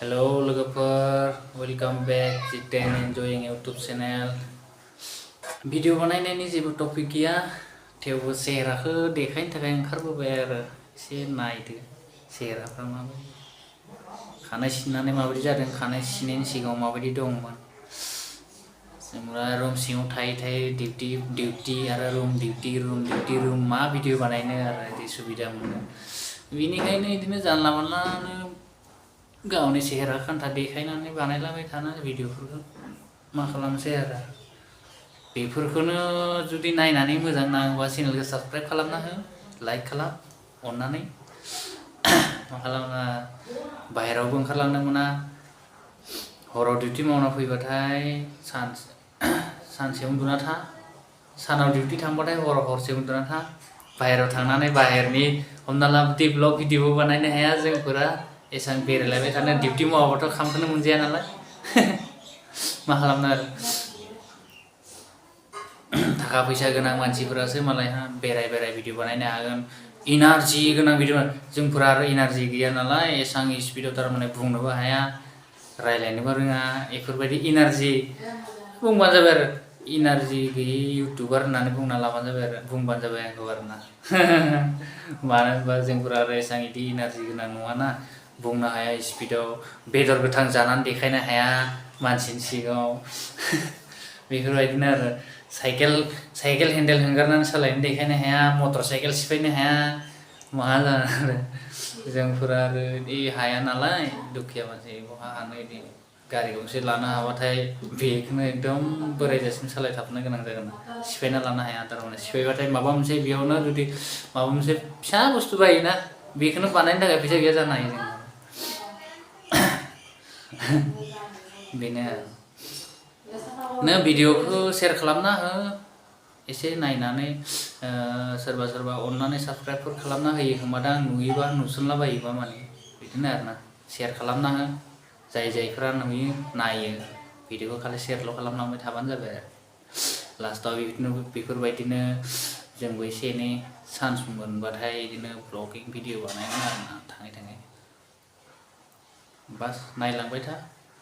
Hello logofer, welcome back Jiten Enjoying YouTube channel. Video बनायनायनि जेबो topic गैया थेवबो सेहेराखौ देखायनो थाखाय ओंखारबोबाय आरो एसे नायदो सेहेराफ्रा माबायदि खानाय सिननानै माबायदि जादों खानाय सिननायनि सिगाङाव माबायदि दंमोन जोंरा रुम सिङाव थायै डिउटी आरो रुम डिउटी मा भिडिअ बानायनो आरो इदि सुबिदा मोनो बिनिखायनो इदिनो जानला मानलानो गावनि सेहेरा खान्था देखायनानै बानायलाबाय थाना भिडिअफोरखौ मा खालामसै आरो बेफोरखौनो जुदि नायनानै मोजां नाङोबा चेनेलखौ साबस्क्राइब खालामना हो लाइक खालाम अननानै मा खालामना बाहेरावबो ओंखारलांनो मोना हराव डिउटी मावना फैबाथाय सानसे उन्दुना था सानाव डिउटी थांबाथाय हराव हरसे उन्दुना था बाहेराव थांनानै बाहेरनि हमना ला ब्लग भिडिअबो बानायनो हाया जोंफोरा एसां बेरायलायबाय थानो डिउटी मावाबाथ' खामखौनो मोनजाया नालाय मा खालामनो आरो थाखा फैसा गोनां मानसिफोरासो मालायहा बेराय भिडिअ बानायनो हागोन एनार्जि गोनां भिडिअ जोंफोरा आरो एनार्जि गैया नालाय एसां स्पिडआव थारमाने बुंनोबो हाया रायलायनोबो रोङा बेफोरबायदि एनार्जि बुंबानो जाबाय आरो एनार्जि गैयै इउटुबार होननानै बुंना लाबानो जाबाय आरो बुंबानो जाबाय आंखौ आरोना मानो होनबा जोंफोरा आरो एसां इदि एनार्जि गोनां नङाना बुंनो हाया स्पिडआव बेदर गोथां जानानै देखायनो हाया मानसिनि सिगाङाव बेफोरबायदिनो आरो साइकेल हेन्डेल हगारनानै सालायनो देखायनो हाया मटर साइकेल सिफायनो हाया मा जानो आरो जोंफोरा आरो इदि हाया नालाय दुखिया मानसि बहा हानो इदि गारि गंसे लानो हाबाथाय बेखौनो एकदम बोरायजासिम सालायथाबनो गोनां जागोन सिफायना लानो हाया थारमाने सिफायबाथाय माबा मोनसे बेयावनो जुदि माबा मोनसे फिसा बुस्थु बायोना बेखौनो बानायनो थाखाय फैसा गैया जानो हायो जों बेनो नों भिडिअखौ शेयार खालामना हो एसे नायनानै सोरबा अननानै साबस्क्राइबफोर खालामना होयो खोमादां नुयोबा नुसनलाबायोबा माने बिदिनो आरोना शेयार खालामना हो जायफोरा नुयो नायो भिडिअखौ खालि शेयारल' खालामलांबाय थाबानो जाबाय आरो लास्टआव बेफोरबायदिनो जोंबो एसे एनै चान्स मोनबाथाय बिदिनो ब्लगिं भिडिअ बानायगोन आरोना थाङै बास नायलांबाय था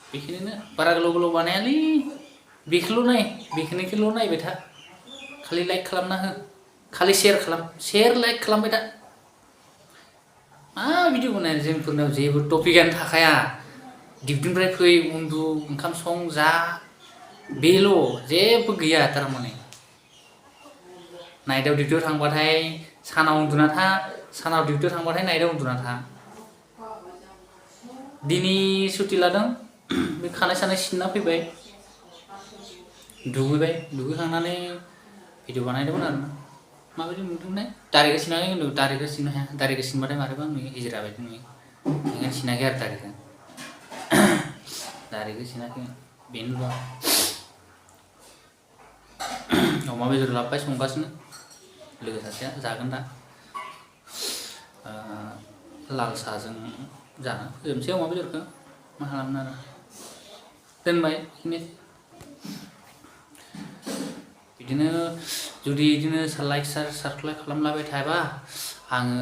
बेखिनिनो बारा गोलाव बानायालै बेखौल' नायबाय था खालि लाइक खालामना हो खालि शेयार लाइक खालामबाय था मा भिडिअ बानायनो जोंफोरनाव जेबो टपिकआनो थाखाया डिउटीनिफ्राय फै उन्दु ओंखाम सं जा बेल' जेबो गैया थारमाने नाइटआव डिउटीआव थांबाथाय सानाव उन्दुना था सानाव डिउटीआव थांबाथाय नाइटआव उन्दुना था दिनै सुटि लादों बे खानाय सानाय सिनना फैबाय दुगैखांनानै भिडिअ बानायदोंमोन आरोना माबायदि नुदोंमोन दारिखौ सिनाखै खिन्थु दारिखौ सिननो हाया दारिखौ सिनबाथाय मारैबा नुयो हिजिरा बायदि नुयो ओंखायनो सिनाखै आरो दारिखौ सिनाखै बेनो अमा बेदर लाबोबाय संगासिनो लोगो सासेया जागोन दा लाल साहाजों जाना फोजोबनोसै अमा बेदरखौ मा खालामनो आरो दोनबाय बिदिनो जुदि बिदिनो लाइक साबस्क्राइब खालामलाबाय थाबा आङो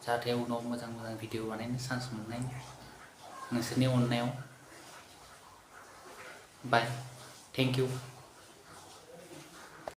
जाहाथे उनाव मोजां भिडिअ बानायनो चान्स मोननाय नोंसोरनि अननायाव बाय थेंक इउ